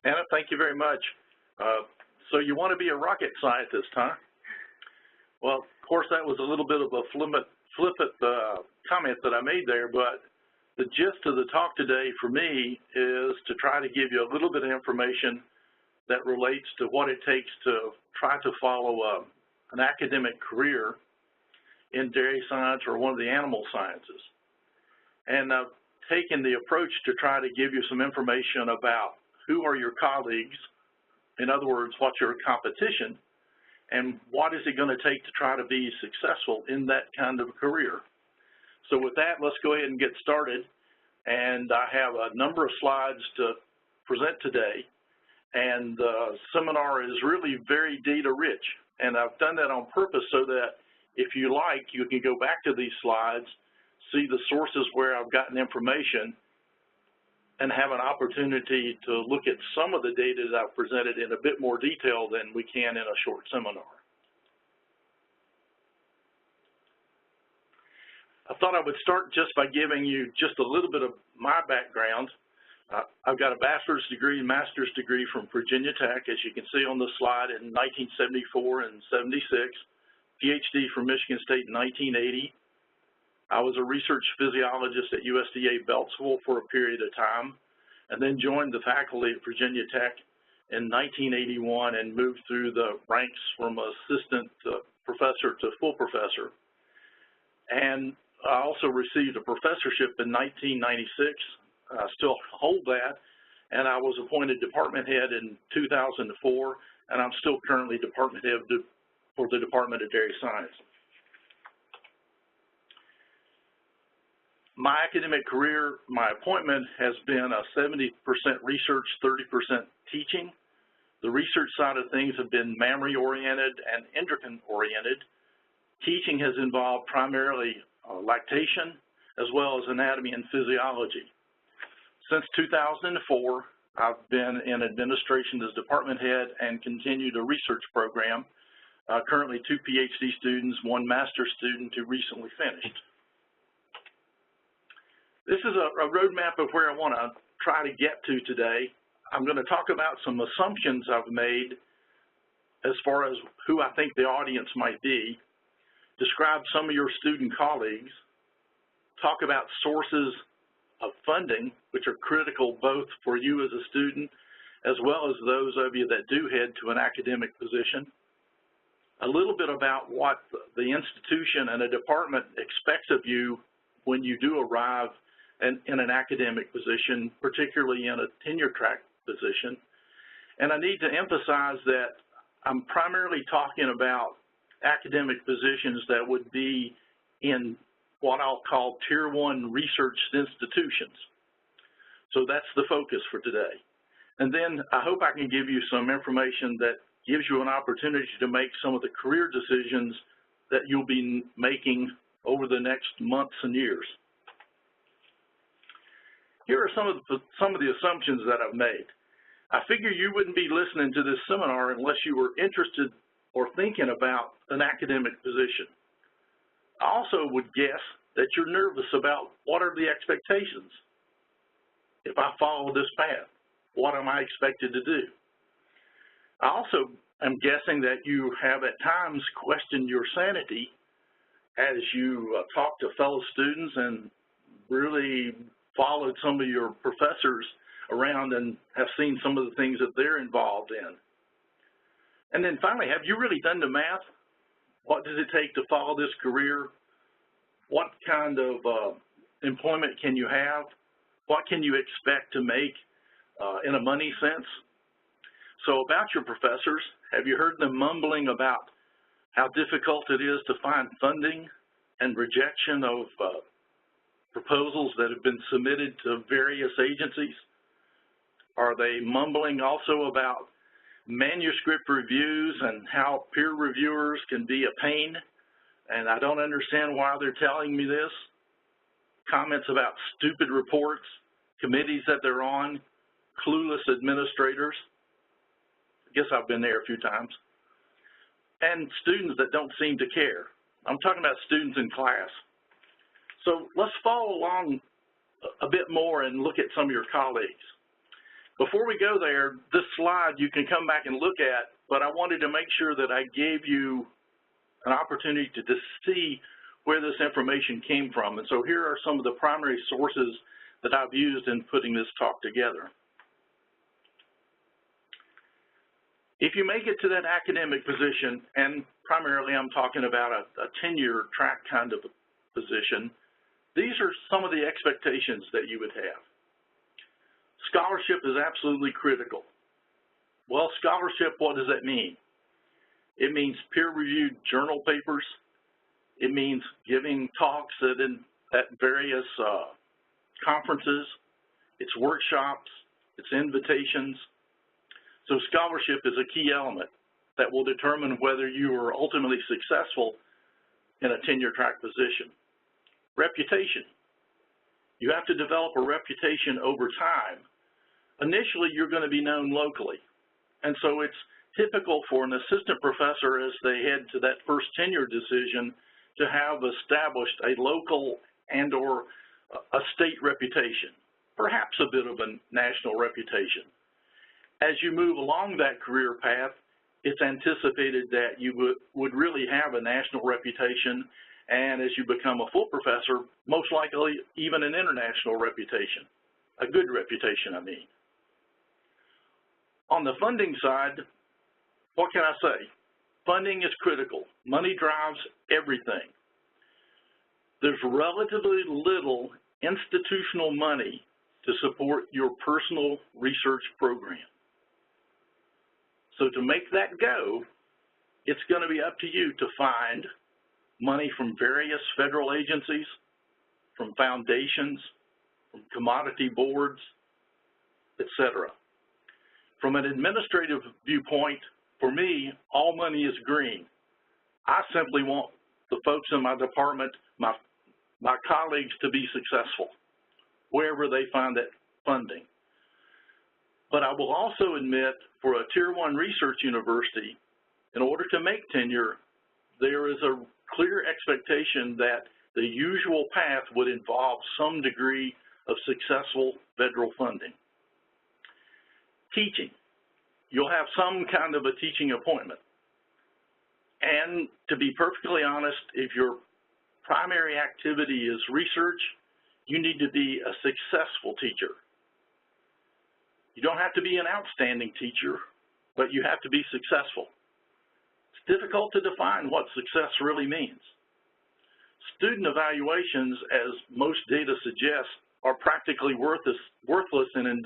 Anna, thank you very much. So you want to be a rocket scientist, huh? Well, of course, that was a little bit of a flippant comment that I made there, but the gist of the talk today for me is to try to give you a little bit of information that relates to what it takes to try to follow an academic career in dairy science or one of the animal sciences. And I've taken the approach to try to give you some information about who are your colleagues, in other words, what's your competition, and what is it going to take to try to be successful in that kind of a career. So with that, let's go ahead and get started. And I have a number of slides to present today. And the seminar is really very data rich. And I've done that on purpose so that if you like, you can go back to these slides, see the sources where I've gotten information, and have an opportunity to look at some of the data that I've presented in a bit more detail than we can in a short seminar. I thought I would start just by giving you just a little bit of my background. I've got a bachelor's degree and master's degree from Virginia Tech, as you can see on the slide, in 1974 and 76, PhD from Michigan State in 1980. I was a research physiologist at USDA Beltsville for a period of time, and then joined the faculty at Virginia Tech in 1981 and moved through the ranks from assistant professor to full professor. And I also received a professorship in 1996. I still hold that, and I was appointed department head in 2004, and I'm still currently department head for the Department of Dairy Science. My academic career, my appointment has been a 70% research, 30% teaching. The research side of things have been mammary-oriented and endocrine-oriented. Teaching has involved primarily lactation, as well as anatomy and physiology. Since 2004, I've been in administration as department head and continued a research program. Currently 2 PhD students, 1 master's student who recently finished. This is a roadmap of where I want to try to get to today. I'm going to talk about some assumptions I've made as far as who I think the audience might be, describe some of your student colleagues, talk about sources of funding, which are critical both for you as a student as well as those of you that do head to an academic position, a little bit about what the institution and a department expects of you when you do arrive in an academic position, particularly in a tenure track position. And I need to emphasize that I'm primarily talking about academic positions that would be in what I'll call Tier 1 research institutions. So that's the focus for today. And then I hope I can give you some information that gives you an opportunity to make some of the career decisions that you'll be making over the next months and years. Here are some of the assumptions that I've made. I figure you wouldn't be listening to this seminar unless you were interested or thinking about an academic position. I also would guess that you're nervous about what are the expectations. If I follow this path, what am I expected to do? I also am guessing that you have at times questioned your sanity as you talk to fellow students and really followed some of your professors around and have seen some of the things that they're involved in. And then finally, have you really done the math? What does it take to follow this career? What kind of employment can you have? What can you expect to make in a money sense? So about your professors, have you heard them mumbling about how difficult it is to find funding and rejection of proposals that have been submitted to various agencies? Are they mumbling also about manuscript reviews and how peer reviewers can be a pain? And I don't understand why they're telling me this. Comments about stupid reports, committees that they're on, clueless administrators. I guess I've been there a few times. And students that don't seem to care. I'm talking about students in class. So let's follow along a bit more and look at some of your colleagues. Before we go there, this slide you can come back and look at, but I wanted to make sure that I gave you an opportunity to see where this information came from. And so here are some of the primary sources that I've used in putting this talk together. If you make it to that academic position, and primarily I'm talking about a tenure track kind of position, these are some of the expectations that you would have. Scholarship is absolutely critical. Well, scholarship, what does that mean? It means peer-reviewed journal papers. It means giving talks at various conferences. It's workshops. It's invitations. So scholarship is a key element that will determine whether you are ultimately successful in a tenure track position. Reputation. You have to develop a reputation over time. Initially, you're going to be known locally. And so it's typical for an assistant professor as they head to that first tenure decision to have established a local and or a state reputation, perhaps a bit of a national reputation. As you move along that career path, it's anticipated that you would really have a national reputation, and as you become a full professor, most likely even an international reputation, a good reputation, I mean. On the funding side, what can I say? Funding is critical. Money drives everything. There's relatively little institutional money to support your personal research program. So to make that go, it's going to be up to you to find money from various federal agencies, from foundations, from commodity boards, etc. From an administrative viewpoint, for me, all money is green. I simply want the folks in my department, my colleagues, to be successful wherever they find that funding. But I will also admit, for a Tier 1 research university, in order to make tenure, there is a clear expectation that the usual path would involve some degree of successful federal funding. Teaching. You'll have some kind of a teaching appointment. And to be perfectly honest, if your primary activity is research, you need to be a successful teacher. You don't have to be an outstanding teacher, but you have to be successful. It's difficult to define what success really means. Student evaluations, as most data suggests, are practically worthless in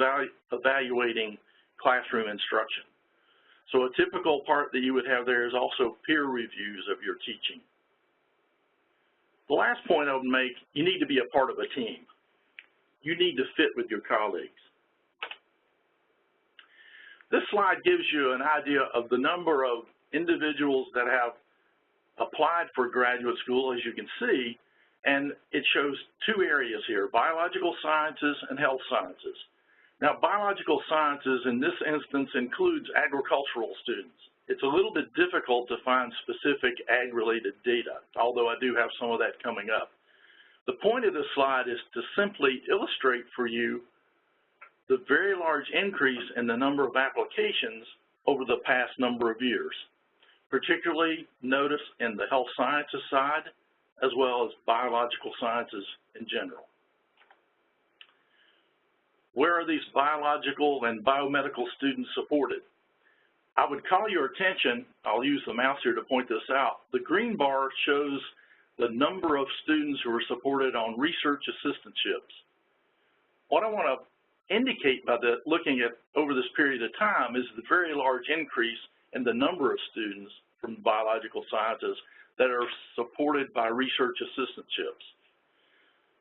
evaluating classroom instruction. So a typical part that you would have there is also peer reviews of your teaching. The last point I would make, you need to be a part of a team. You need to fit with your colleagues. This slide gives you an idea of the number of individuals that have applied for graduate school, as you can see, and it shows two areas here, biological sciences and health sciences. Now, biological sciences in this instance includes agricultural students. It's a little bit difficult to find specific ag-related data, although I do have some of that coming up. The point of this slide is to simply illustrate for you the very large increase in the number of applications over the past number of years, particularly notice in the health sciences side, as well as biological sciences in general. Where are these biological and biomedical students supported? I would call your attention, I'll use the mouse here to point this out. The green bar shows the number of students who are supported on research assistantships. What I want to indicate by that, looking at over this period of time, is the very large increase in the number of students from biological sciences that are supported by research assistantships.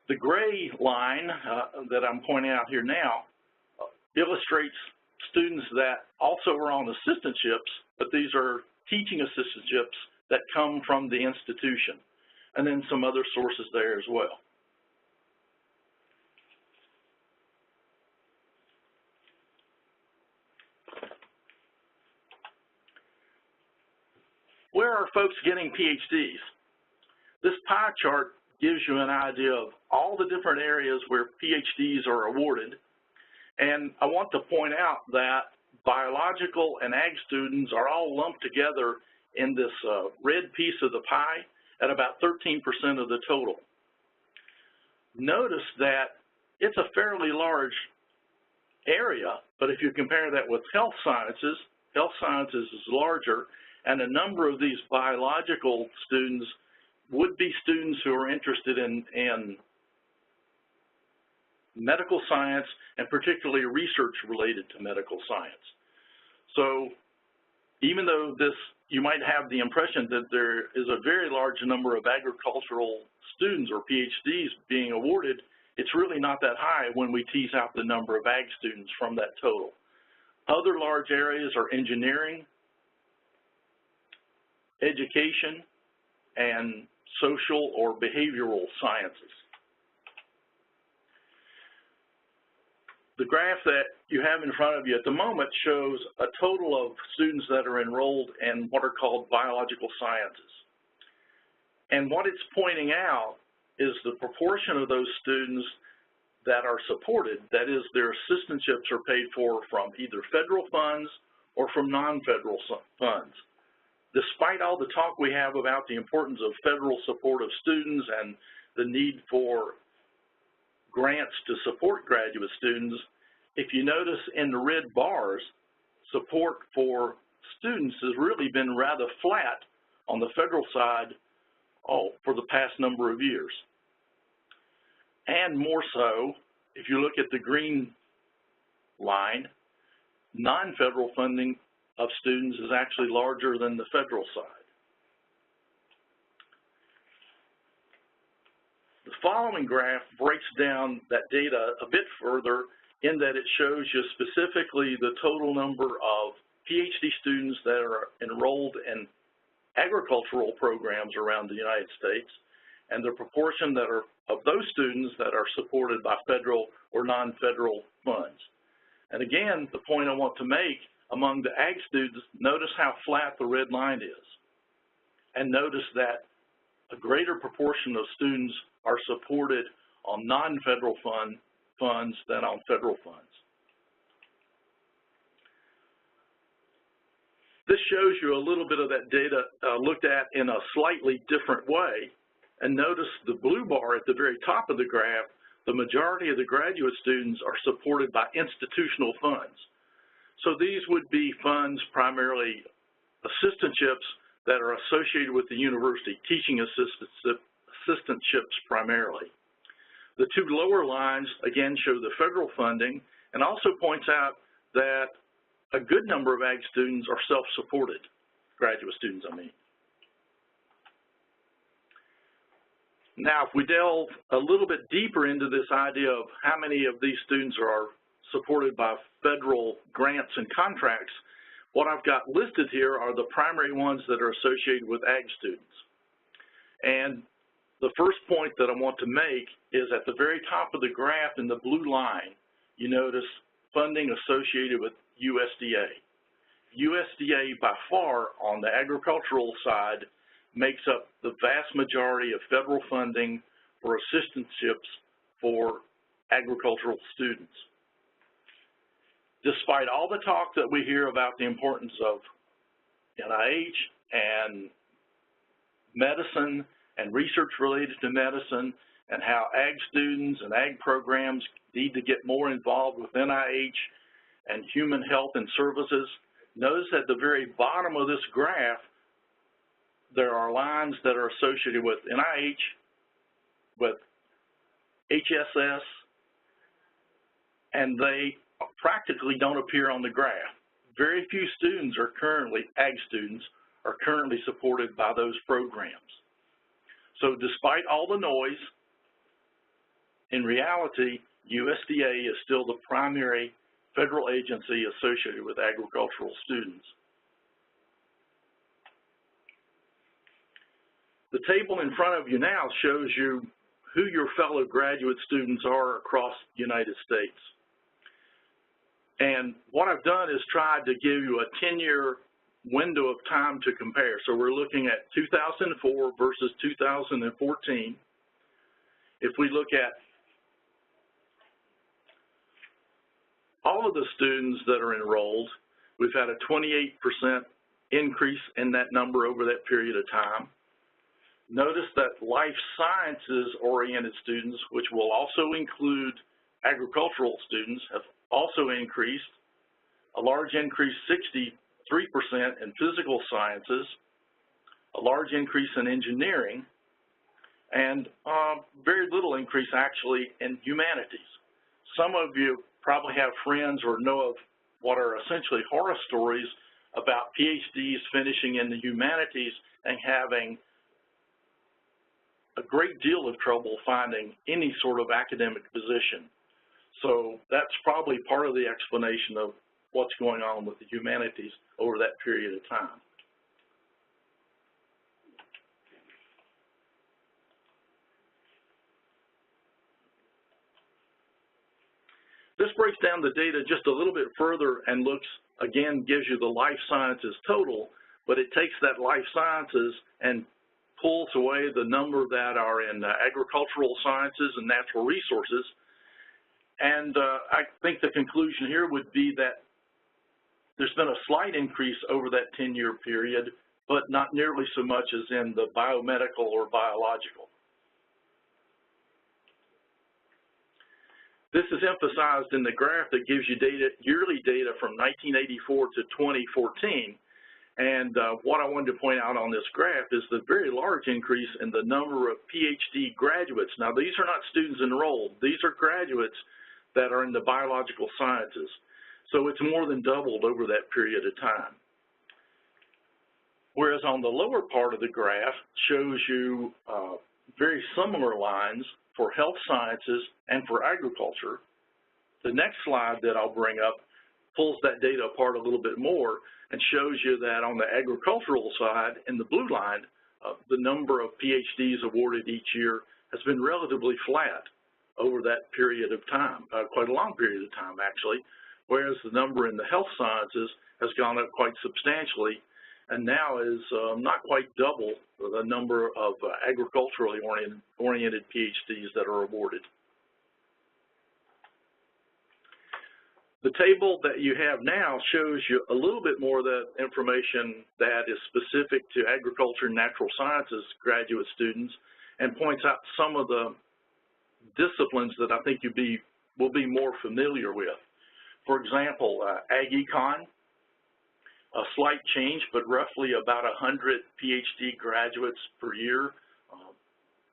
The gray line that I'm pointing out here now illustrates students that also are on assistantships, but these are teaching assistantships that come from the institution, and then some other sources there as well. Where are folks getting PhDs? This pie chart gives you an idea of all the different areas where PhDs are awarded, And I want to point out that biological and ag students are all lumped together in this red piece of the pie at about 13% of the total. Notice that it's a fairly large area, but if you compare that with health sciences is larger, and a number of these biological students would be students who are interested in medical science, and particularly research related to medical science. So even though you might have the impression that there is a very large number of agricultural students or PhDs being awarded, it's really not that high when we tease out the number of ag students from that total. Other large areas are engineering, education, and social or behavioral sciences. The graph that you have in front of you at the moment shows a total of students that are enrolled in what are called biological sciences. And what it's pointing out is the proportion of those students that are supported, that is, their assistantships are paid for from either federal funds or from non-federal funds. Despite all the talk we have about the importance of federal support of students and the need for grants to support graduate students, if you notice in the red bars, support for students has really been rather flat on the federal side for the past number of years. And more so, if you look at the green line, non-federal funding of students is actually larger than the federal side. The following graph breaks down that data a bit further in that it shows you specifically the total number of PhD students that are enrolled in agricultural programs around the United States and the proportion that are of those students that are supported by federal or non-federal funds. And again, the point I want to make among the ag students, notice how flat the red line is. And notice that a greater proportion of students are supported on non-federal funds than on federal funds. This shows you a little bit of that data looked at in a slightly different way. And notice the blue bar at the very top of the graph, the majority of the graduate students are supported by institutional funds. So these would be funds primarily assistantships that are associated with the university, teaching assistantships primarily. The two lower lines, again, show the federal funding and also points out that a good number of ag students are self-supported, graduate students, I mean. Now, if we delve a little bit deeper into this idea of how many of these students are supported by federal grants and contracts, what I've got listed here are the primary ones that are associated with ag students. And the first point that I want to make is at the very top of the graph in the blue line, you notice funding associated with USDA. USDA by far on the agricultural side makes up the vast majority of federal funding for assistantships for agricultural students. Despite all the talk that we hear about the importance of NIH and medicine and research related to medicine and how ag students and ag programs need to get more involved with NIH and human health and services, notice at the very bottom of this graph, there are lines that are associated with NIH, with HSS, and they practically don't appear on the graph. Very few students are currently, ag students, are currently supported by those programs. So despite all the noise, in reality, USDA is still the primary federal agency associated with agricultural students. The table in front of you now shows you who your fellow graduate students are across the United States. And what I've done is tried to give you a 10-year window of time to compare. So we're looking at 2004 versus 2014. If we look at all of the students that are enrolled, we've had a 28% increase in that number over that period of time. Notice that life sciences-oriented students, which will also include agricultural students, have also increased. A large increase, 63% in physical sciences, a large increase in engineering, and very little increase actually in humanities. Some of you probably have friends or know of what are essentially horror stories about PhDs finishing in the humanities and having a great deal of trouble finding any sort of academic position. So that's probably part of the explanation of what's going on with the humanities over that period of time. This breaks down the data just a little bit further and looks, again, gives you the life sciences total, but it takes that life sciences and pulls away the number that are in agricultural sciences and natural resources. And I think the conclusion here would be that there's been a slight increase over that 10-year period, but not nearly so much as in the biomedical or biological. This is emphasized in the graph that gives you data, yearly data from 1984 to 2014. And what I wanted to point out on this graph is the very large increase in the number of PhD graduates. Now, these are not students enrolled. These are graduates that are in the biological sciences. So it's more than doubled over that period of time. Whereas on the lower part of the graph shows you very similar lines for health sciences and for agriculture. The next slide that I'll bring up pulls that data apart a little bit more and shows you that on the agricultural side, in the blue line, the number of PhDs awarded each year has been relatively flat over that period of time, quite a long period of time actually, whereas the number in the health sciences has gone up quite substantially and now is not quite double the number of agriculturally oriented PhDs that are awarded. The table that you have now shows you a little bit more of the information that is specific to agriculture and natural sciences graduate students and points out some of the disciplines that I think will be more familiar with. For example, Ag Econ, a slight change, but roughly about 100 PhD graduates per year,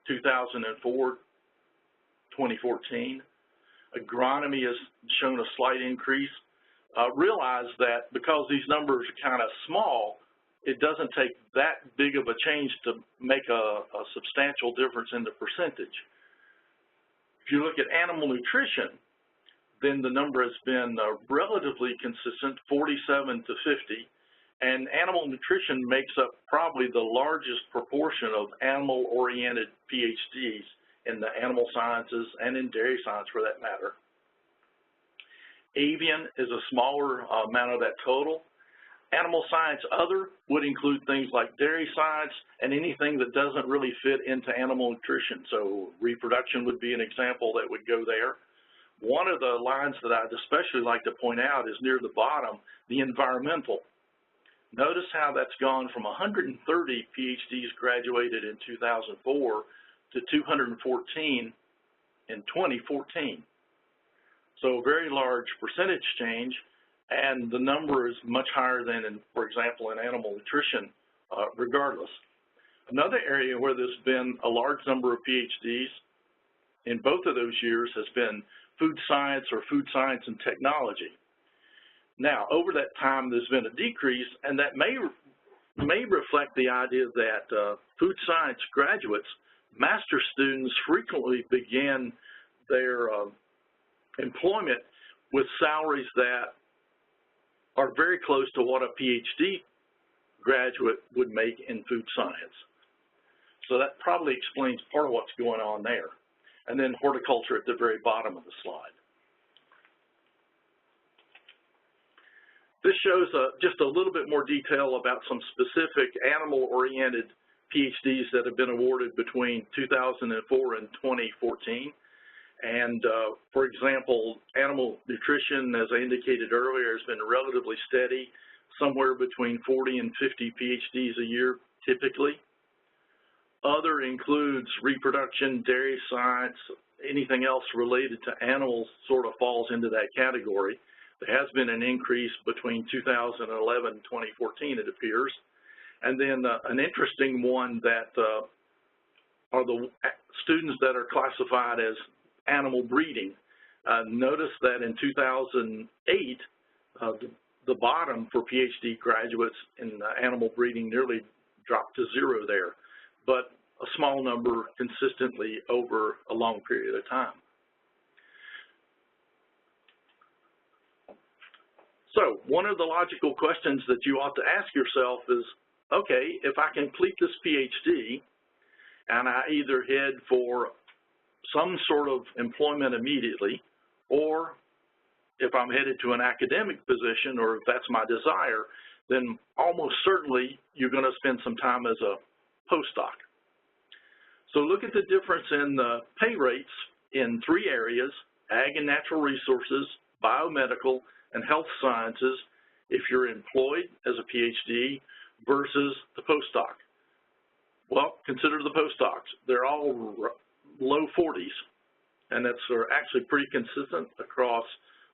2004, 2014. Agronomy has shown a slight increase. Realize that because these numbers are kind of small, it doesn't take that big of a change to make a substantial difference in the percentage. If you look at animal nutrition, then the number has been relatively consistent, 47 to 50, and animal nutrition makes up probably the largest proportion of animal-oriented PhDs in the animal sciences and in dairy science for that matter. Avian is a smaller amount of that total. Animal science other would include things like dairy science and anything that doesn't really fit into animal nutrition. So reproduction would be an example that would go there. One of the lines that I'd especially like to point out is near the bottom, the environmental. Notice how that's gone from 130 PhDs graduated in 2004 to 214 in 2014. So a very large percentage change, and the number is much higher than, for example, in animal nutrition, regardless. Another area where there's been a large number of PhDs in both of those years has been food science or food science and technology. Now, over that time, there's been a decrease, and that may reflect the idea that food science graduates, master students, frequently begin their employment with salaries that are very close to what a PhD graduate would make in food science. So that probably explains part of what's going on there. And then horticulture at the very bottom of the slide. This shows just a little bit more detail about some specific animal-oriented PhDs that have been awarded between 2004 and 2014. And for example, animal nutrition, as I indicated earlier, has been relatively steady, somewhere between 40 and 50 PhDs a year typically. Other includes reproduction, dairy science, anything else related to animals sort of falls into that category. There has been an increase between 2011 and 2014, it appears. And then an interesting one that are the students that are classified as animal breeding. Notice that in 2008, the bottom for PhD graduates in animal breeding nearly dropped to zero there, but a small number consistently over a long period of time. So one of the logical questions that you ought to ask yourself is, okay, if I complete this PhD and I either head for some sort of employment immediately, or if I'm headed to an academic position, or if that's my desire, then almost certainly you're going to spend some time as a postdoc. So look at the difference in the pay rates in 3 areas: ag and natural resources, biomedical, and health sciences, if you're employed as a PhD versus the postdoc. Well, consider the postdocs. They're all low 40s, and that's actually pretty consistent across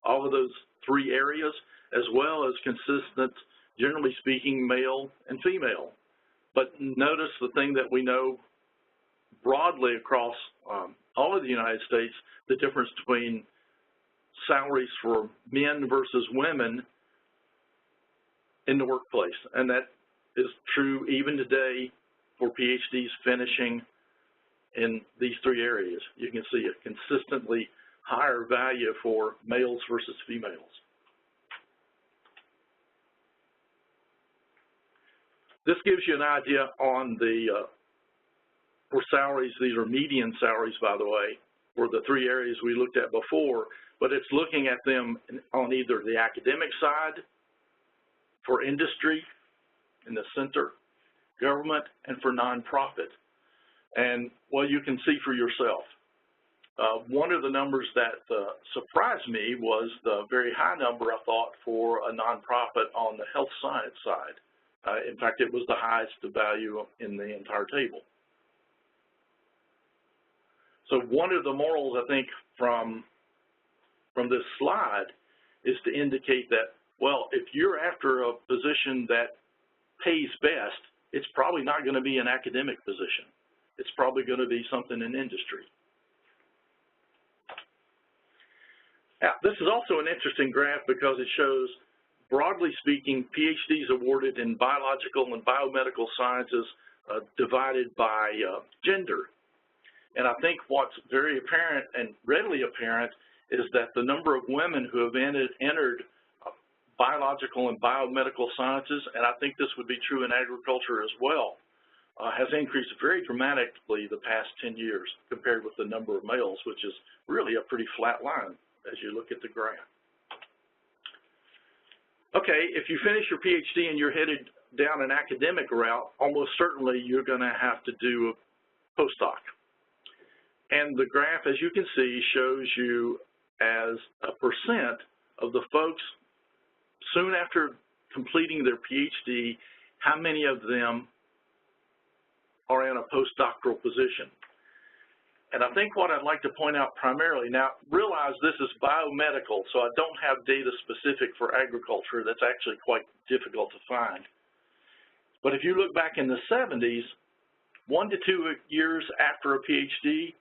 all of those 3 areas, as well as consistent, generally speaking, male and female. But notice the thing that we know broadly across all of the United States, the difference between salaries for men versus women in the workplace. And that is true even today for PhDs finishing in these 3 areas. You can see a consistently higher value for males versus females. This gives you an idea on the, for salaries, these are median salaries, by the way, for the 3 areas we looked at before, but it's looking at them on either the academic side, for industry in the center, government, and for nonprofit. And well, you can see for yourself. One of the numbers that surprised me was the very high number, I thought, for a nonprofit on the health science side. In fact, it was the highest value in the entire table. So one of the morals, I think, from this slide is to indicate that, well, if you're after a position that pays best, it's probably not going to be an academic position. It's probably going to be something in industry. Now, this is also an interesting graph because it shows, broadly speaking, PhDs awarded in biological and biomedical sciences divided by gender. And I think what's very apparent and readily apparent is that the number of women who have entered biological and biomedical sciences, and I think this would be true in agriculture as well, has increased very dramatically the past 10 years compared with the number of males, which is really a pretty flat line as you look at the graph. Okay, if you finish your PhD and you're headed down an academic route, almost certainly you're going to have to do a postdoc. And the graph, as you can see, shows you as a percent of the folks soon after completing their PhD, how many of them are in a postdoctoral position. And I think what I'd like to point out primarily, now realize this is biomedical, so I don't have data specific for agriculture. That's actually quite difficult to find. But if you look back in the 70s, 1 to 2 years after a PhD,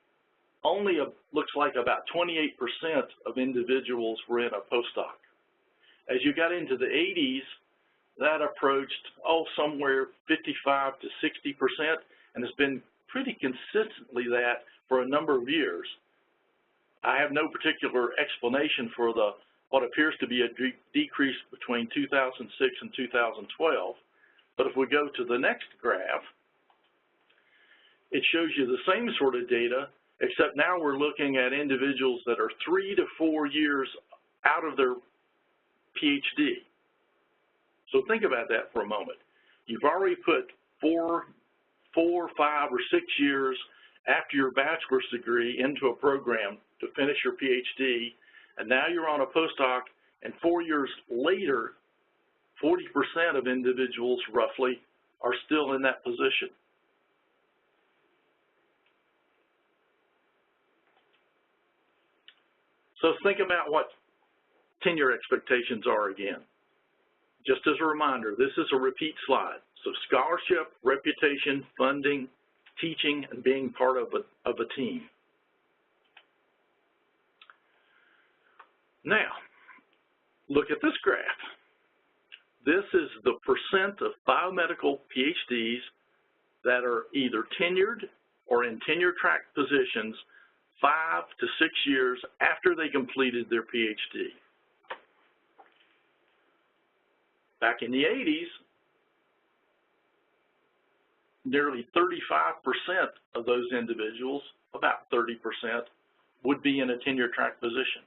only looks like about 28% of individuals were in a postdoc. As you got into the 80s, that approached, somewhere 55 to 60%, and has been pretty consistently that for a number of years. I have no particular explanation for what appears to be a decrease between 2006 and 2012, but if we go to the next graph, it shows you the same sort of data, except now we're looking at individuals that are 3 to 4 years out of their PhD. So think about that for a moment. You've already put 4, 5, or 6 years after your bachelor's degree into a program to finish your PhD, and now you're on a postdoc, and 4 years later, 40% of individuals, roughly, are still in that position. So think about what tenure expectations are again. Just as a reminder, this is a repeat slide. So scholarship, reputation, funding, teaching, and being part of a team. Now, look at this graph. This is the percent of biomedical PhDs that are either tenured or in tenure-track positions 5 to 6 years after they completed their PhD. Back in the 80s, nearly 35% of those individuals, about 30%, would be in a tenure-track position.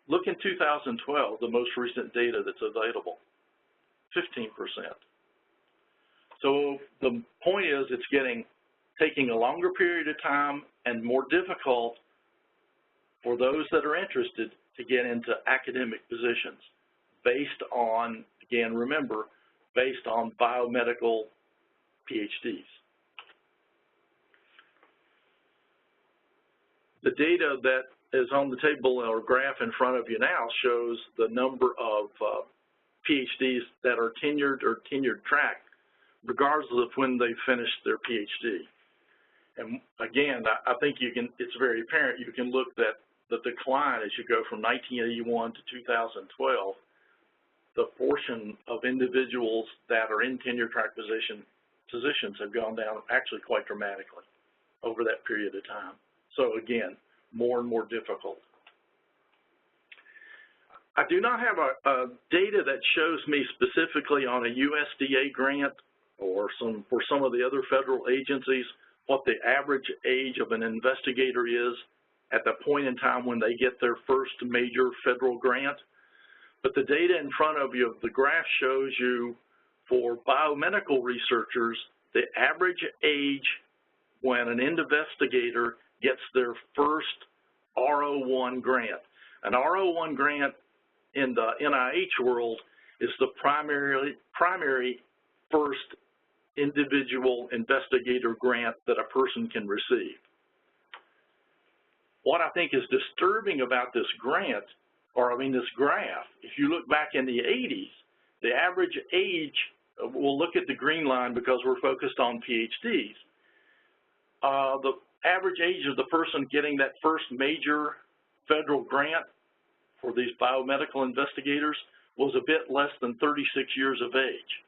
Look in 2012, the most recent data that's available, 15%. So the point is it's taking a longer period of time and more difficult for those that are interested to get into academic positions based on, again, remember, based on biomedical PhDs. The data that is on the table or graph in front of you now shows the number of PhDs that are tenured or tenured track, regardless of when they finished their PhD. And again, I think it's very apparent, you can look at the decline as you go from 1981 to 2012, the portion of individuals that are in tenure track positions have gone down actually quite dramatically over that period of time. So again, more and more difficult. I do not have a data that shows me specifically on a USDA grant or for some of the other federal agencies what the average age of an investigator is at the point in time when they get their first major federal grant. But the data in front of you, the graph shows you for biomedical researchers, the average age when an investigator gets their first R01 grant. An R01 grant in the NIH world is the primary first individual investigator grant that a person can receive. What I think is disturbing about this grant, this graph, if you look back in the 80s, the average age, we'll look at the green line because we're focused on PhDs. The average age of the person getting that first major federal grant for these biomedical investigators was a bit less than 36 years of age.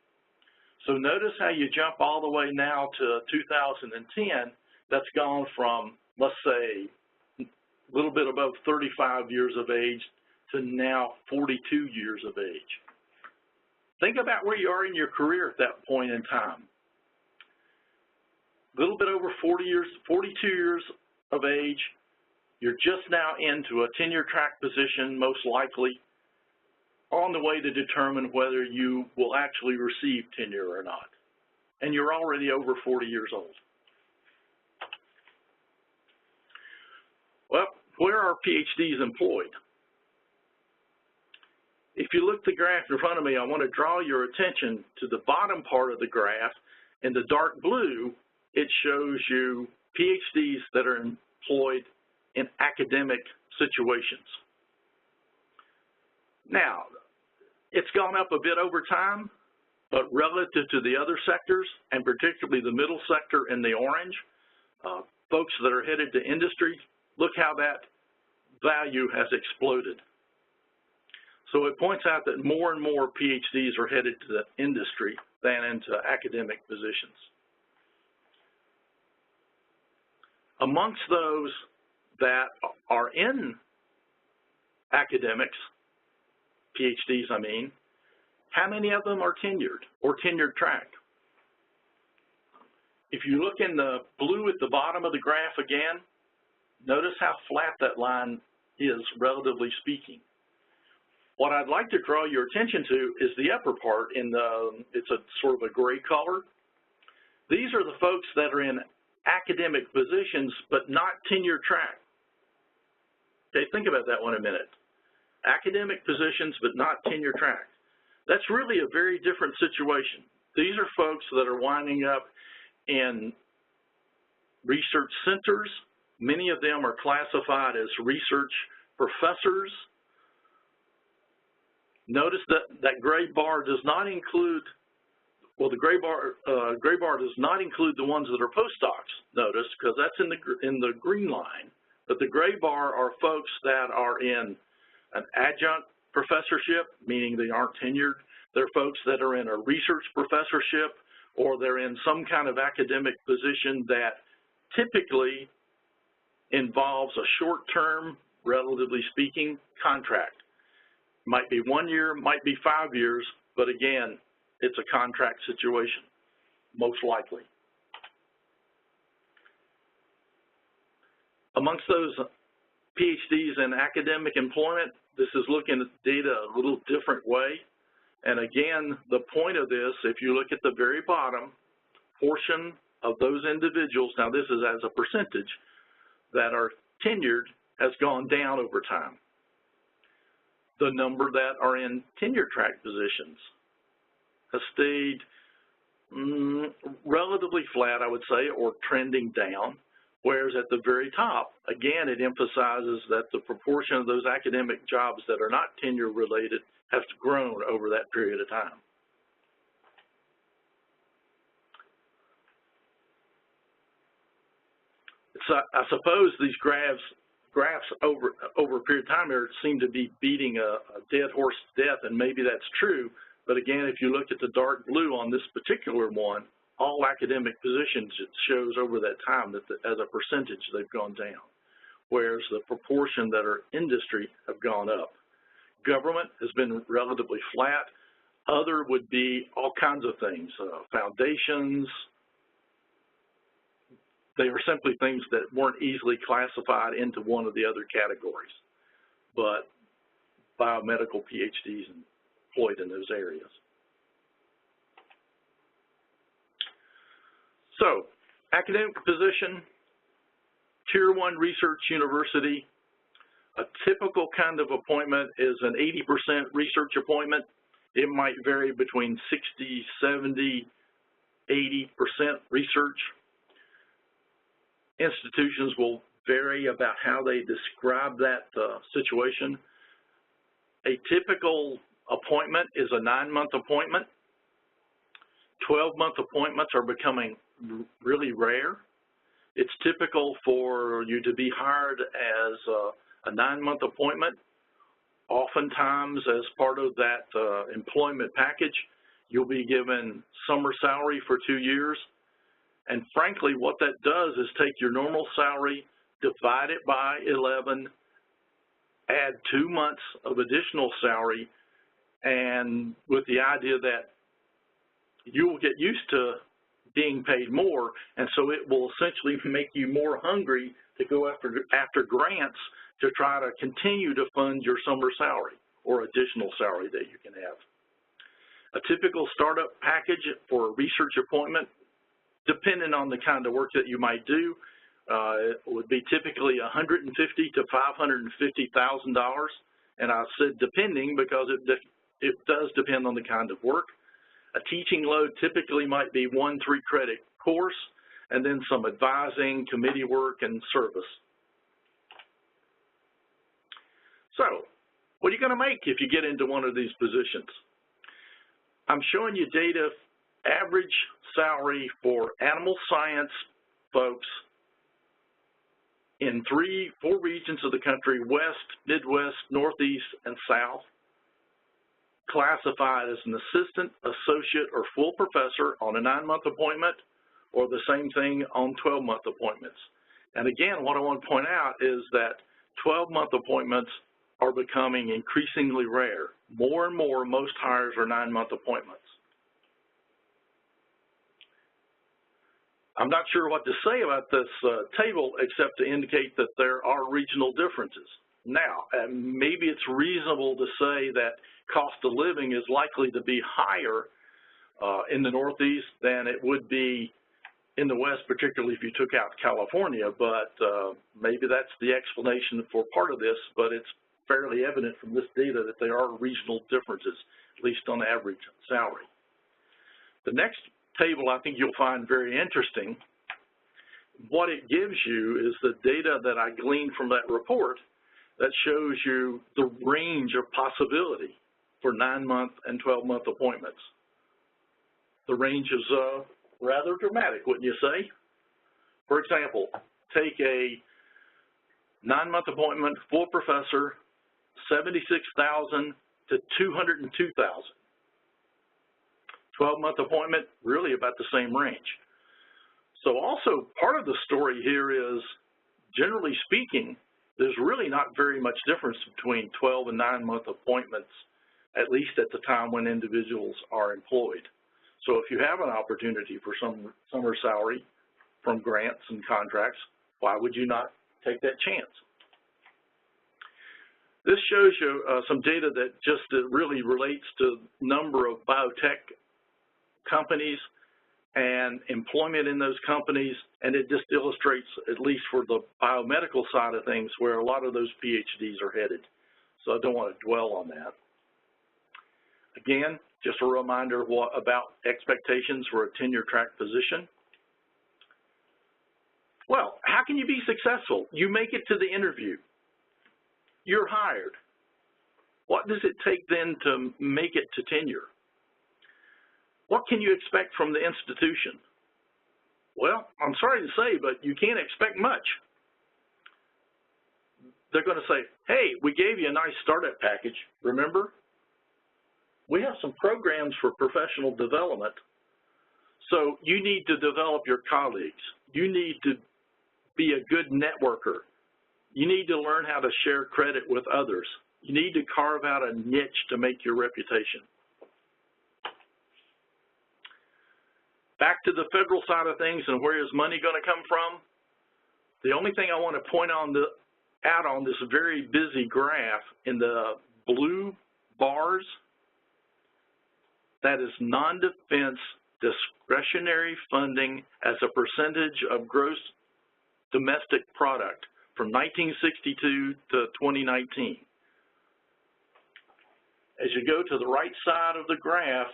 So notice how you jump all the way now to 2010, that's gone from, let's say, a little bit above 35 years of age to now 42 years of age. Think about where you are in your career at that point in time. A little bit over 40 years, 42 years of age, you're just now into a tenure track position, most likely, on the way to determine whether you will actually receive tenure or not. And you're already over 40 years old. Well, where are PhDs employed? If you look at the graph in front of me, I want to draw your attention to the bottom part of the graph. In the dark blue, it shows you PhDs that are employed in academic situations. Now, it's gone up a bit over time, but relative to the other sectors, and particularly the middle sector in the orange, folks that are headed to industry, look how that value has exploded. So it points out that more and more PhDs are headed to the industry than into academic positions. Amongst those that are in academics, PhDs I mean, how many of them are tenured or tenured track? If you look in the blue at the bottom of the graph again, notice how flat that line is, relatively speaking. What I'd like to draw your attention to is the upper part it's a sort of a gray color. These are the folks that are in academic positions, but not tenure track. Okay, think about that one a minute. Academic positions, but not tenure track. That's really a very different situation. These are folks that are winding up in research centers. Many of them are classified as research professors. Notice that gray bar does not include, well, the gray bar does not include the ones that are postdocs, notice, because that's in the green line. But the gray bar are folks that are in an adjunct professorship, meaning they aren't tenured. They're folks that are in a research professorship, or they're in some kind of academic position that typically involves a short-term, relatively speaking, contract. Might be 1 year, might be 5 years, but again, it's a contract situation, most likely. Amongst those PhDs in academic employment, this is looking at data a little different way. And again, the point of this, if you look at the very bottom portion of those individuals, now this is as a percentage, that are tenured has gone down over time. The number that are in tenure track positions has stayed relatively flat, I would say, or trending down, whereas at the very top, again, it emphasizes that the proportion of those academic jobs that are not tenure related has grown over that period of time. So I suppose these graphs over a period of time here seem to be beating a dead horse to death, and maybe that's true. But again, if you look at the dark blue on this particular one, all academic positions, it shows over that time that as a percentage they've gone down, whereas the proportion that are industry have gone up. Government has been relatively flat. Other would be all kinds of things, foundations. They are simply things that weren't easily classified into one of the other categories, but biomedical PhDs employed in those areas. So, academic position, Tier 1 research university. A typical kind of appointment is an 80% research appointment. It might vary between 60, 70, 80% research. Institutions will vary about how they describe that situation. A typical appointment is a 9-month appointment. 12-month appointments are becoming really rare. It's typical for you to be hired as a 9-month appointment. Oftentimes, as part of that employment package, you'll be given summer salary for 2 years. And frankly, what that does is take your normal salary, divide it by 11, add 2 months of additional salary, and with the idea that you will get used to being paid more, and so it will essentially make you more hungry to go after grants to try to continue to fund your summer salary or additional salary that you can have. A typical startup package for a research appointment, depending on the kind of work that you might do, it would be typically $150,000 to $550,000, and I said depending because it does depend on the kind of work. A teaching load typically might be 1 3-credit course, and then some advising, committee work, and service. So, what are you going to make if you get into one of these positions? I'm showing you data, average salary for animal science folks in 4 regions of the country: West, Midwest, Northeast, and South, classified as an assistant, associate, or full professor on a 9-month appointment, or the same thing on 12-month appointments. And again, what I want to point out is that 12-month appointments are becoming increasingly rare. More and more, most hires are 9-month appointments. I'm not sure what to say about this table except to indicate that there are regional differences. Now, maybe it's reasonable to say that cost of living is likely to be higher in the Northeast than it would be in the West, particularly if you took out California, but maybe that's the explanation for part of this, but it's fairly evident from this data that there are regional differences, at least on average salary. The next table I think you'll find very interesting. What it gives you is the data that I gleaned from that report that shows you the range of possibility for 9-month and 12-month appointments. The range is rather dramatic, wouldn't you say? For example, take a 9-month appointment, full professor, $76,000 to $202,000. 12-month appointment, really about the same range. So also part of the story here is, generally speaking, there's really not very much difference between 12 and 9-month appointments, at least at the time when individuals are employed. So if you have an opportunity for some summer salary from grants and contracts, why would you not take that chance? This shows you some data that just really relates to number of biotech companies and employment in those companies, and it just illustrates, at least for the biomedical side of things, where a lot of those PhDs are headed. So I don't want to dwell on that. Again, just a reminder of what about expectations for a tenure-track position. Well, how can you be successful? You make it to the interview. You're hired. What does it take then to make it to tenure? What can you expect from the institution? Well, I'm sorry to say, but you can't expect much. They're going to say, hey, we gave you a nice startup package, remember? We have some programs for professional development, so you need to develop your colleagues. You need to be a good networker. You need to learn how to share credit with others. You need to carve out a niche to make your reputation. Back to the federal side of things and where is money going to come from? The only thing I want to point out on this very busy graph in the blue bars, that is non-defense discretionary funding as a percentage of gross domestic product from 1962 to 2019. As you go to the right side of the graph,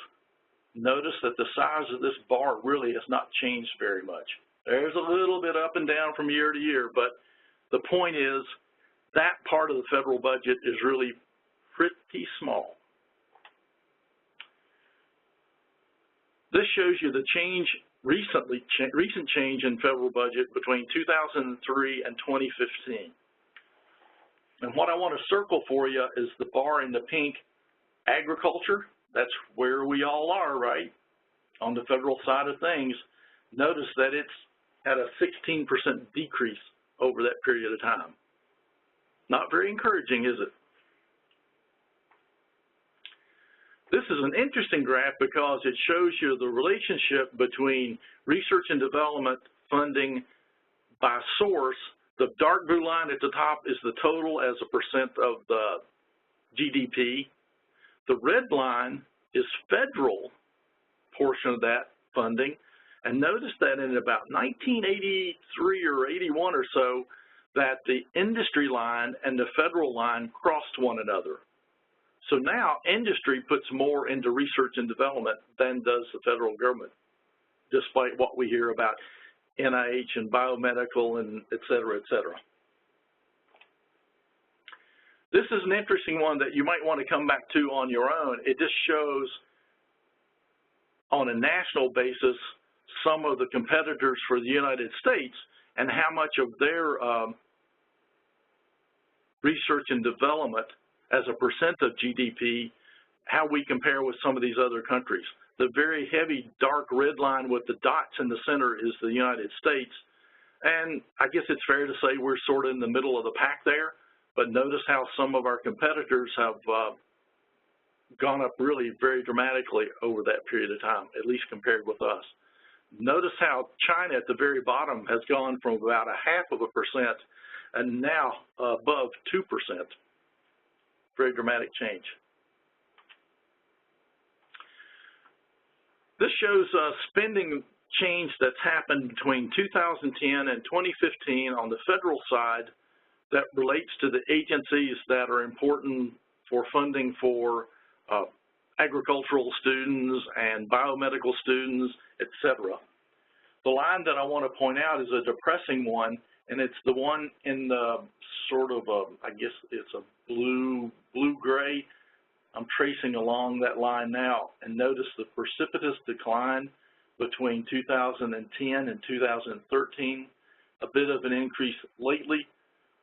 notice that the size of this bar really has not changed very much. There's a little bit up and down from year to year, but the point is that part of the federal budget is really pretty small. This shows you the change, recent change in federal budget between 2003 and 2015. And what I want to circle for you is the bar in the pink, agriculture. That's where we all are, right? On the federal side of things, notice that it's at a 16% decrease over that period of time. Not very encouraging, is it? This is an interesting graph because it shows you the relationship between research and development funding by source. The dark blue line at the top is the total as a percent of the GDP. The red line is federal portion of that funding. And notice that in about 1983 or 81 or so, that the industry line and the federal line crossed one another. So now industry puts more into research and development than does the federal government, despite what we hear about NIH and biomedical and et cetera, et cetera. This is an interesting one that you might want to come back to on your own. It just shows on a national basis some of the competitors for the United States and how much of their research and development as a percent of GDP, how we compare with some of these other countries. The very heavy dark red line with the dots in the center is the United States. And I guess it's fair to say we're sort of in the middle of the pack there, but notice how some of our competitors have gone up really very dramatically over that period of time, at least compared with us. Notice how China at the very bottom has gone from about 0.5% and now above 2%. Very dramatic change. This shows spending change that's happened between 2010 and 2015 on the federal side that relates to the agencies that are important for funding for agricultural students and biomedical students, et cetera. The line that I want to point out is a depressing one, and it's the one in the sort of I guess it's a blue-gray. I'm tracing along that line now, and notice the precipitous decline between 2010 and 2013, a bit of an increase lately,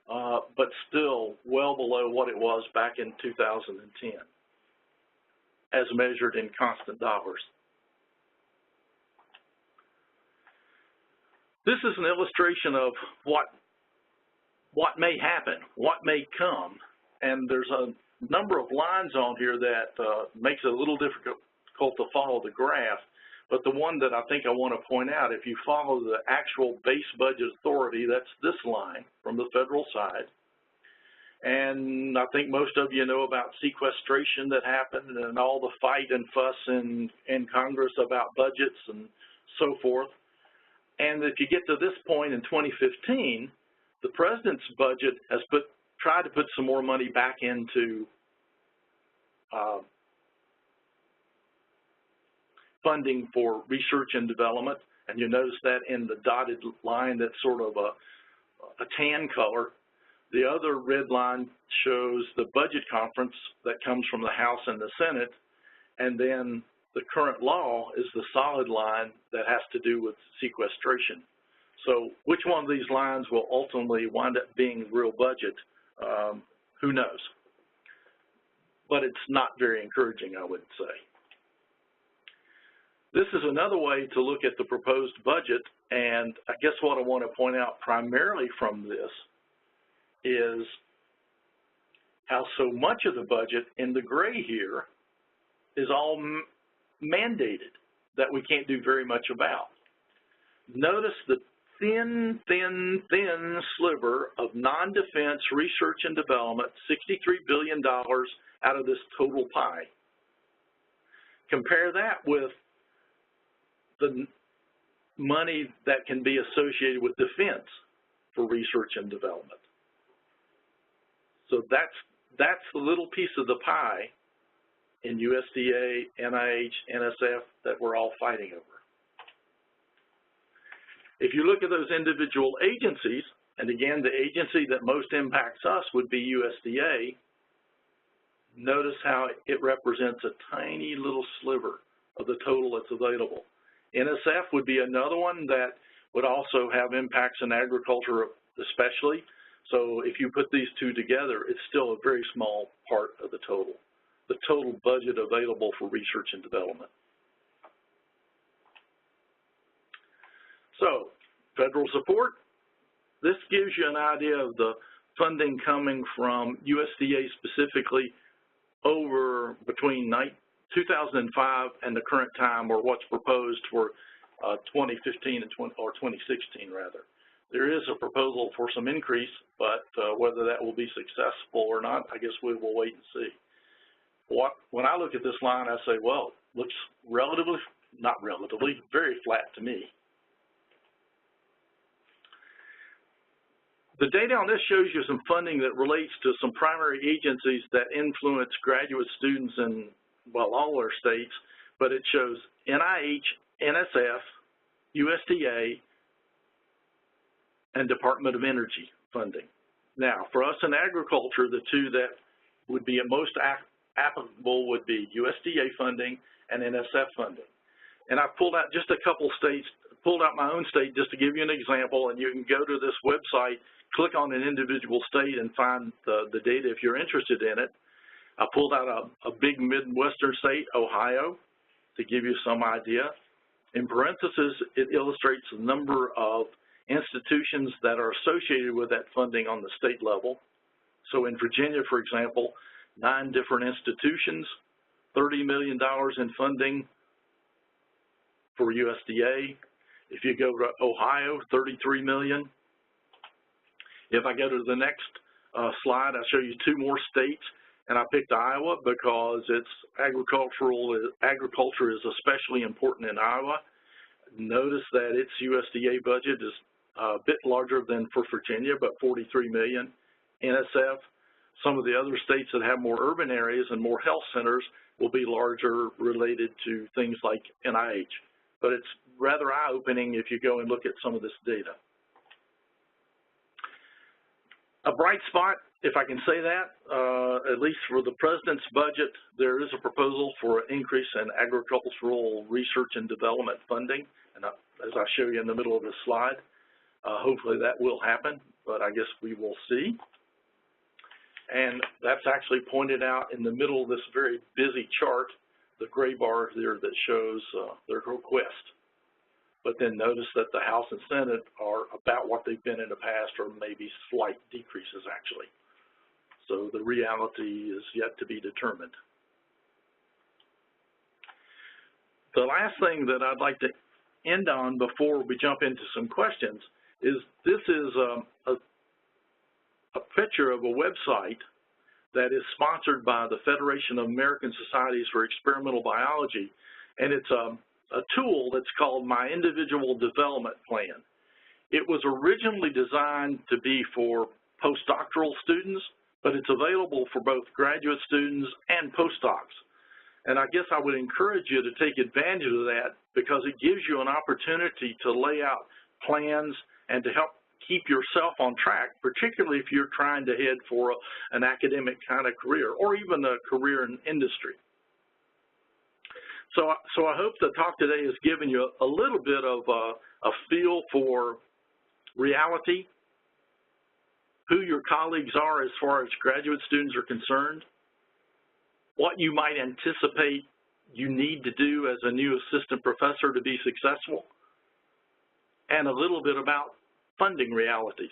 but still well below what it was back in 2010, as measured in constant dollars. This is an illustration of what may happen, what may come, and there's a number of lines on here that makes it a little difficult to follow the graph, but the one that I think I want to point out, if you follow the actual base budget authority, that's this line from the federal side. And I think most of you know about sequestration that happened and all the fight and fuss in Congress about budgets and so forth. And if you get to this point in 2015, the president's budget has tried to put some more money back into funding for research and development, and you notice that in the dotted line that's sort of a tan color. The other red line shows the budget conference that comes from the House and the Senate, and then the current law is the solid line that has to do with sequestration. So which one of these lines will ultimately wind up being real budget, who knows? But it's not very encouraging, I would say. This is another way to look at the proposed budget, and I guess what I want to point out primarily from this is how so much of the budget in the gray here is all mandated that we can't do very much about. Notice the thin sliver of non-defense research and development, $63 billion out of this total pie. Compare that with the money that can be associated with defense for research and development. So that's the little piece of the pie in USDA, NIH, NSF that we're all fighting over. If you look at those individual agencies, and again, the agency that most impacts us would be USDA, notice how it represents a tiny little sliver of the total that's available. NSF would be another one that would also have impacts in agriculture especially. So if you put these two together, it's still a very small part of the total budget available for research and development. So, federal support, this gives you an idea of the funding coming from USDA specifically over between 2005 and the current time, or what's proposed for 2015 and 2016 rather. There is a proposal for some increase, but whether that will be successful or not, I guess we will wait and see. When I look at this line, I say, well, it looks very flat to me. The data on this shows you some funding that relates to some primary agencies that influence graduate students in, well, all our states, but it shows NIH, NSF, USDA, and Department of Energy funding. Now, for us in agriculture, the two that would be most applicable would be USDA funding and NSF funding. And I've pulled out just a couple states, pulled out my own state just to give you an example, and you can go to this website, click on an individual state and find the data if you're interested in it. I pulled out a big Midwestern state, Ohio, to give you some idea. In parentheses, it illustrates the number of institutions that are associated with that funding on the state level. So in Virginia, for example, 9 different institutions, $30 million in funding for USDA. If you go to Ohio, $33 million. If I go to the next slide, I'll show you 2 more states, and I picked Iowa because it's agriculture is especially important in Iowa. Notice that its USDA budget is a bit larger than for Virginia, but $43 million. NSF, some of the other states that have more urban areas and more health centers will be larger related to things like NIH. But it's rather eye-opening if you go and look at some of this data. A bright spot, if I can say that, at least for the president's budget, there is a proposal for an increase in agricultural research and development funding, and as I show you in the middle of this slide, hopefully that will happen, but I guess we will see. And that's actually pointed out in the middle of this very busy chart, the gray bar there that shows their request. But then notice that the House and Senate are about what they've been in the past, or maybe slight decreases actually. So the reality is yet to be determined. The last thing that I'd like to end on before we jump into some questions is this is a picture of a website that is sponsored by the Federation of American Societies for Experimental Biology, and it's a tool that's called My Individual Development Plan. It was originally designed to be for postdoctoral students, but it's available for both graduate students and postdocs. And I guess I would encourage you to take advantage of that because it gives you an opportunity to lay out plans and to help keep yourself on track, particularly if you're trying to head for an academic kind of career or even a career in industry. So I hope the talk today has given you a little bit of a feel for reality, who your colleagues are as far as graduate students are concerned, what you might anticipate you need to do as a new assistant professor to be successful, and a little bit about funding realities.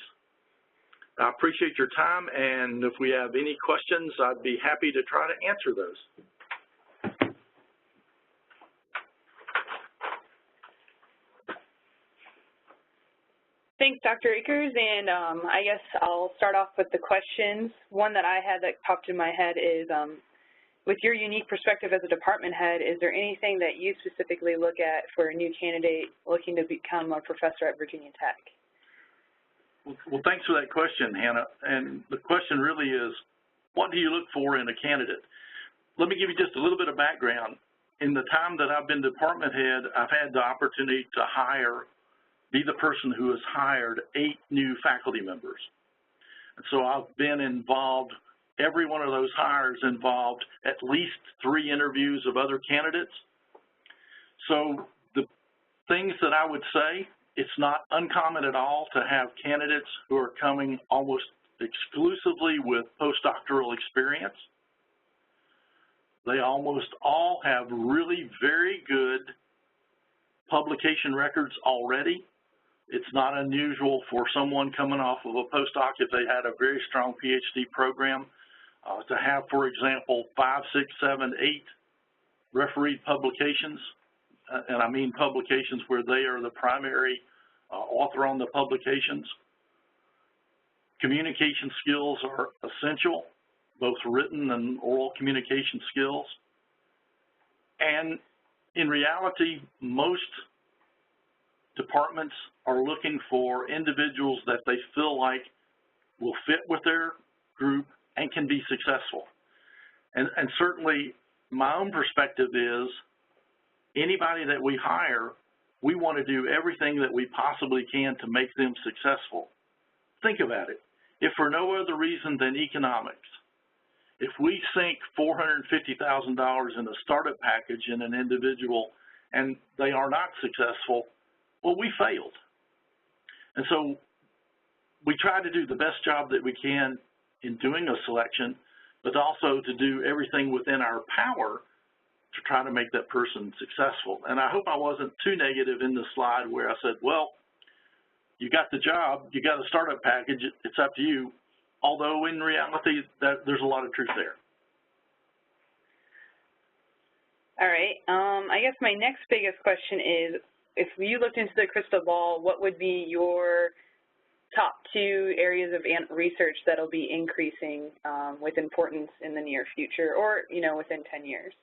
I appreciate your time, and if we have any questions, I'd be happy to try to answer those. Thanks, Dr. Akers, and I guess I'll start off with the questions. One that I had that popped in my head is, with your unique perspective as a department head, is there anything that you specifically look at for a new candidate looking to become a professor at Virginia Tech? Well, thanks for that question, Hannah. And the question really is, what do you look for in a candidate? Let me give you just a little bit of background. In the time that I've been department head, I've had the opportunity to be the person who has hired 8 new faculty members. And so I've been involved, every one of those hires involved at least 3 interviews of other candidates. So the things that I would say, it's not uncommon at all to have candidates who are coming almost exclusively with postdoctoral experience. They almost all have really very good publication records already. It's not unusual for someone coming off of a postdoc, if they had a very strong PhD program, to have, for example, 5, 6, 7, 8 refereed publications. And I mean publications where they are the primary author on the publications. Communication skills are essential, both written and oral communication skills. And in reality, most departments are looking for individuals that they feel like will fit with their group and can be successful. And certainly my own perspective is anybody that we hire, we want to do everything that we possibly can to make them successful. Think about it. If for no other reason than economics, if we sink $450,000 in a startup package in an individual and they are not successful, well, we failed. And so we try to do the best job that we can in doing a selection, but also to do everything within our power to try to make that person successful. And I hope I wasn't too negative in the slide where I said, well, you got the job, you got a startup package, it's up to you. Although in reality, there's a lot of truth there. All right. I guess my next biggest question is, if you looked into the crystal ball, what would be your top 2 areas of research that'll be increasing with importance in the near future, or within 10 years?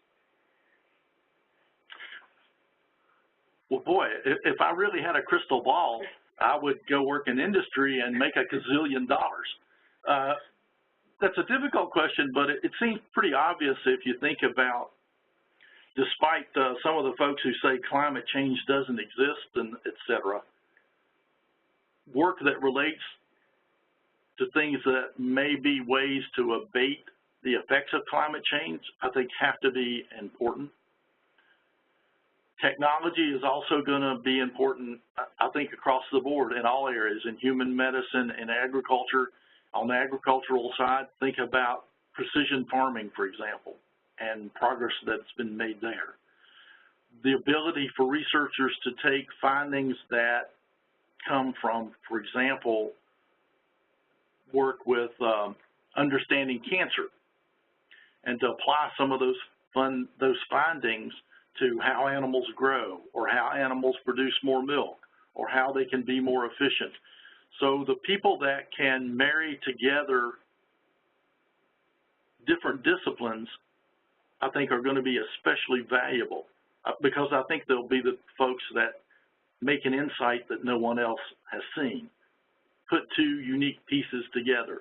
Well, boy, if I really had a crystal ball, I would go work in industry and make $1 gazillion. That's a difficult question, but it seems pretty obvious if you think about, despite some of the folks who say climate change doesn't exist and et cetera, work that relates to things that may be ways to abate the effects of climate change, I think have to be important. Technology is also going to be important, I think, across the board in all areas, in human medicine, in agriculture. On the agricultural side, think about precision farming, for example, and progress that's been made there. The ability for researchers to take findings that come from, for example, work with understanding cancer and to apply some of those findings to how animals grow or how animals produce more milk or how they can be more efficient. So the people that can marry together different disciplines, I think, are going to be especially valuable because I think they'll be the folks that make an insight that no one else has seen, put two unique pieces together.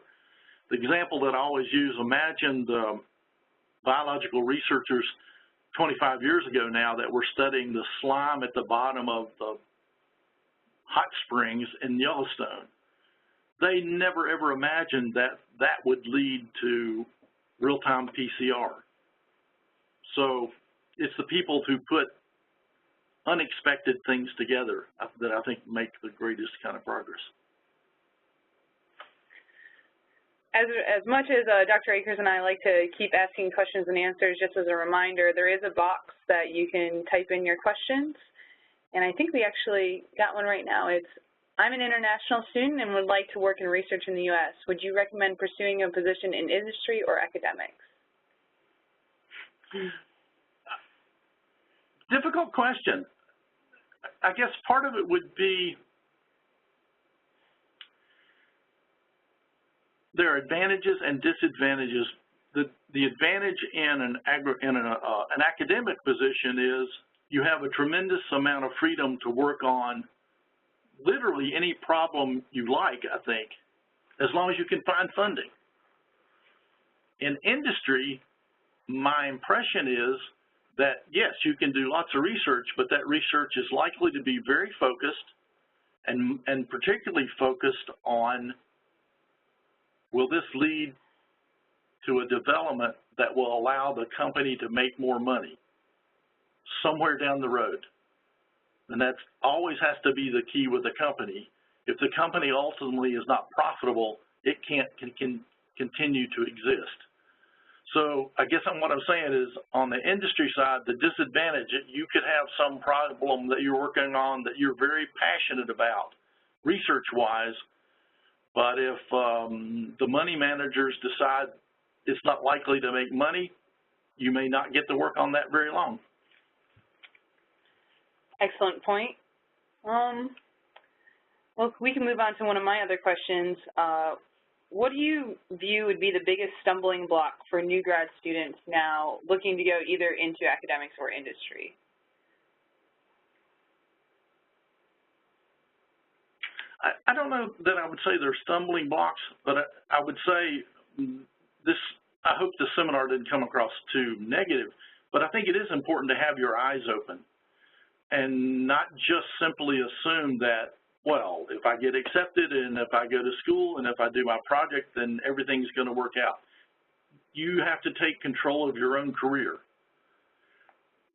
The example that I always use, imagine the biological researchers 25 years ago now that were studying the slime at the bottom of the hot springs in Yellowstone. They never ever imagined that that would lead to real-time PCR. So it's the people who put unexpected things together that I think make the greatest kind of progress. As much as Dr. Akers and I like to keep asking questions and answers, just as a reminder, there is a box that you can type in your questions. And I think we actually got one right now. It's, I'm an international student and would like to work in research in the U.S. Would you recommend pursuing a position in industry or academics? Difficult question. I guess part of it would be there are advantages and disadvantages. The advantage in an academic position is you have a tremendous amount of freedom to work on literally any problem you like, I think, as long as you can find funding. In industry, my impression is that, yes, you can do lots of research, but that research is likely to be very focused and particularly focused on, will this lead to a development that will allow the company to make more money somewhere down the road? And that always has to be the key with a company. If the company ultimately is not profitable, it can't continue to exist. So I guess what I'm saying is, on the industry side, the disadvantage, you could have some problem that you're working on that you're very passionate about research-wise, but if the money managers decide it's not likely to make money, you may not get to work on that very long. Excellent point. Well, we can move on to one of my other questions. What do you view would be the biggest stumbling block for new grad students now looking to go either into academics or industry? I don't know that I would say they're stumbling blocks, but I would say this, I hope the seminar didn't come across too negative, but I think it is important to have your eyes open and not just simply assume that, well, if I get accepted and if I go to school and if I do my project, then everything's going to work out. You have to take control of your own career.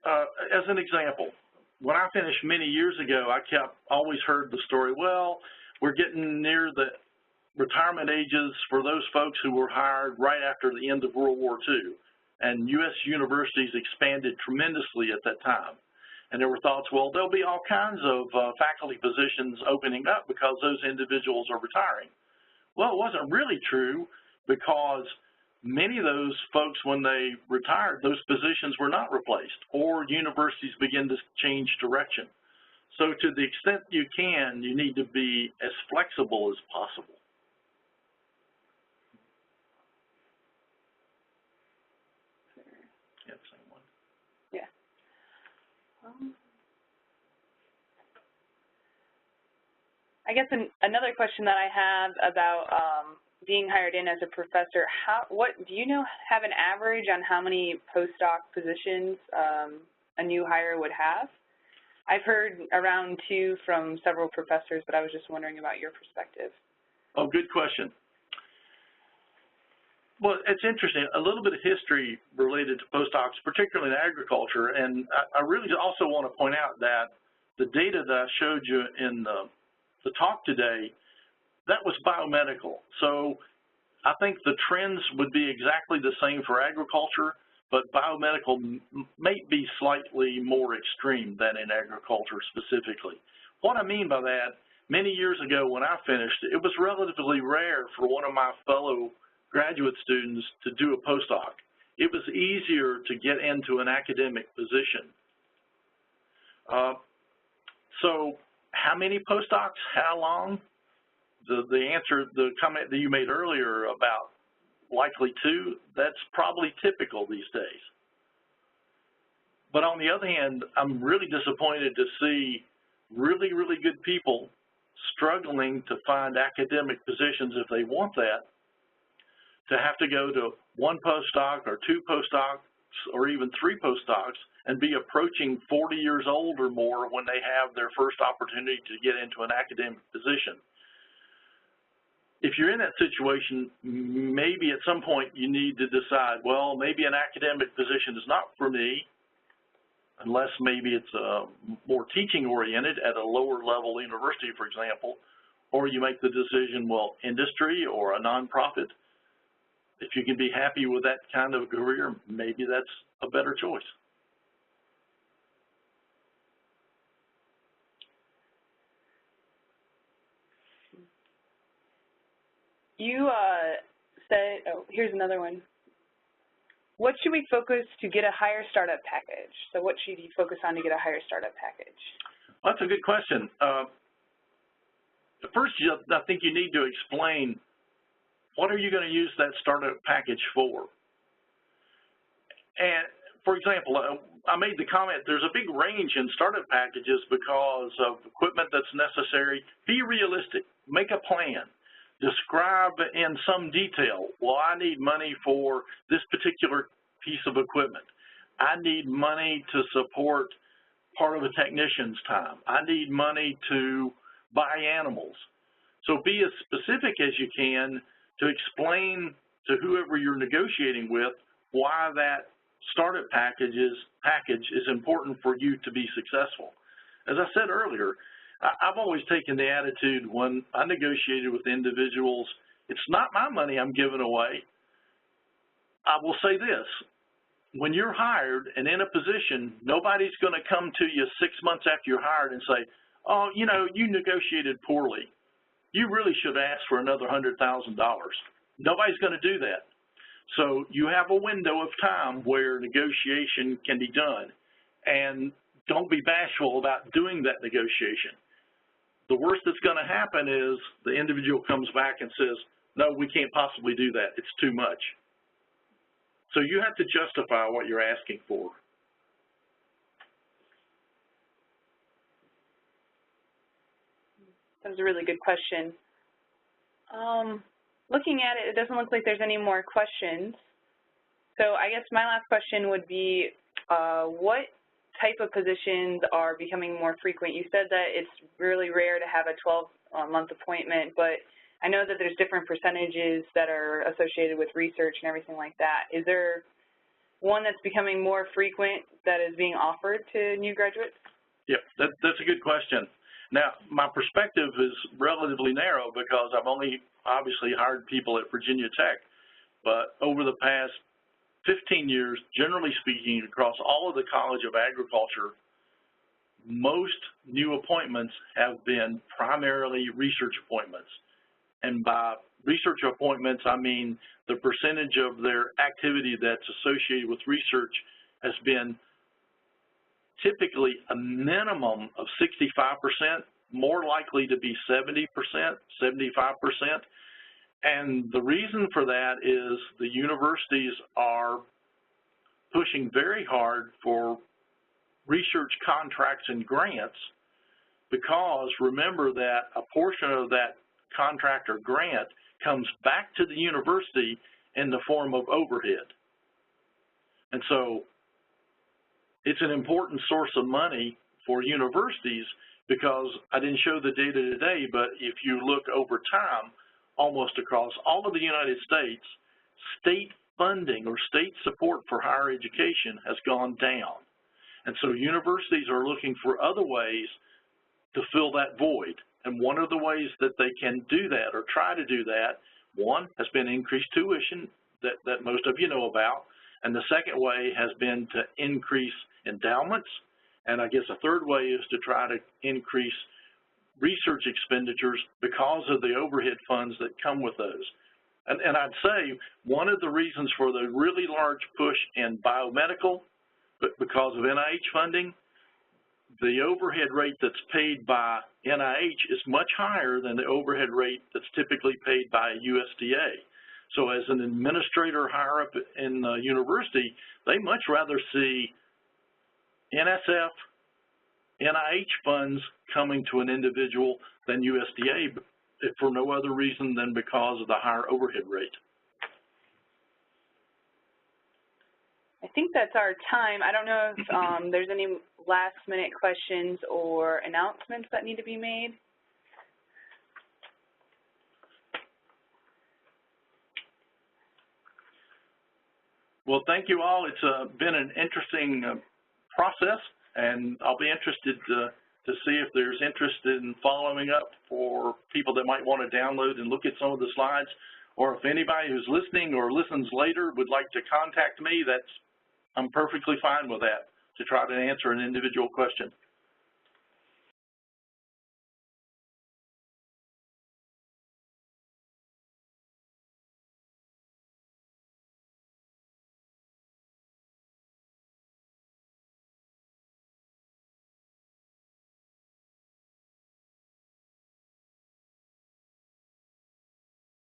As an example, when I finished many years ago, I always heard the story, well, we're getting near the retirement ages for those folks who were hired right after the end of World War II. And U.S. universities expanded tremendously at that time. And there were thoughts, well, there'll be all kinds of faculty positions opening up because those individuals are retiring. Well, it wasn't really true, because many of those folks, when they retired, those positions were not replaced, or universities begin to change direction. So to the extent you can, you need to be as flexible as possible. Yeah. I guess another question that I have about being hired in as a professor, do you have an average on how many postdoc positions a new hire would have? I've heard around 2 from several professors, but I was just wondering about your perspective. Oh, good question. Well, it's interesting, a little bit of history related to postdocs, particularly in agriculture, and I really also want to point out that the data that I showed you in the talk today, that was biomedical. So I think the trends would be exactly the same for agriculture, but biomedical may be slightly more extreme than in agriculture specifically. What I mean by that, many years ago when I finished, it was relatively rare for one of my fellow graduate students to do a postdoc. It was easier to get into an academic position. So how many postdocs, how long? The answer, the comment that you made earlier about likely 2, that's probably typical these days. But on the other hand, I'm really disappointed to see really, really good people struggling to find academic positions if they want that, to have to go to 1 postdoc or 2 postdocs or even 3 postdocs and be approaching 40 years old or more when they have their first opportunity to get into an academic position. If you're in that situation, maybe at some point you need to decide, well, maybe an academic position is not for me, unless maybe it's more teaching-oriented at a lower-level university, for example, or you make the decision, well, industry or a nonprofit. If you can be happy with that kind of career, maybe that's a better choice. You said, oh, here's another one. What should we focus to get a higher startup package? So what should you focus on to get a higher startup package? Well, that's a good question. First, I think you need to explain what are you going to use that startup package for? And for example, I made the comment there's a big range in startup packages because of equipment that's necessary. Be realistic. Make a plan. Describe in some detail, well, I need money for this particular piece of equipment. I need money to support part of a technician's time. I need money to buy animals. So be as specific as you can to explain to whoever you're negotiating with why that startup package is important for you to be successful. As I said earlier, I've always taken the attitude when I negotiated with individuals, it's not my money I'm giving away. I will say this, when you're hired and in a position, nobody's going to come to you 6 months after you're hired and say, oh, you know, you negotiated poorly. You really should ask for another $100,000. Nobody's going to do that. So you have a window of time where negotiation can be done, and don't be bashful about doing that negotiation. The worst that's going to happen is the individual comes back and says, no, we can't possibly do that. It's too much. So you have to justify what you're asking for. That was a really good question. Looking at it, it doesn't look like there's any more questions. So I guess my last question would be, what type of positions are becoming more frequent? You said that it's really rare to have a 12-month appointment, but I know that there's different percentages that are associated with research and everything like that. Is there one that's becoming more frequent that is being offered to new graduates? Yep, that's a good question. Now, my perspective is relatively narrow because I've only obviously hired people at Virginia Tech, but over the past 15 years, generally speaking, across all of the College of Agriculture, most new appointments have been primarily research appointments. And by research appointments, I mean the percentage of their activity that's associated with research has been typically a minimum of 65%, more likely to be 70%, 75%. And the reason for that is the universities are pushing very hard for research contracts and grants because remember that a portion of that contractor grant comes back to the university in the form of overhead. And so it's an important source of money for universities because I didn't show the data today, but if you look over time, almost across all of the United States, state funding or state support for higher education has gone down. And so universities are looking for other ways to fill that void. And one of the ways that they can do that or try to do that, one has been increased tuition that most of you know about. And the second way has been to increase endowments. And I guess a third way is to try to increase research expenditures because of the overhead funds that come with those. And I'd say one of the reasons for the really large push in biomedical, but because of NIH funding, the overhead rate that's paid by NIH is much higher than the overhead rate that's typically paid by USDA. So as an administrator higher up in the university, they much rather see NSF, NIH funds coming to an individual than USDA, if for no other reason than because of the higher overhead rate. I think that's our time. I don't know if there's any last-minute questions or announcements that need to be made. Well, thank you all. It's been an interesting process, and I'll be interested to see if there's interest in following up for people that might want to download and look at some of the slides, or if anybody who's listening or listens later would like to contact me, I'm perfectly fine with that, to try to answer an individual question.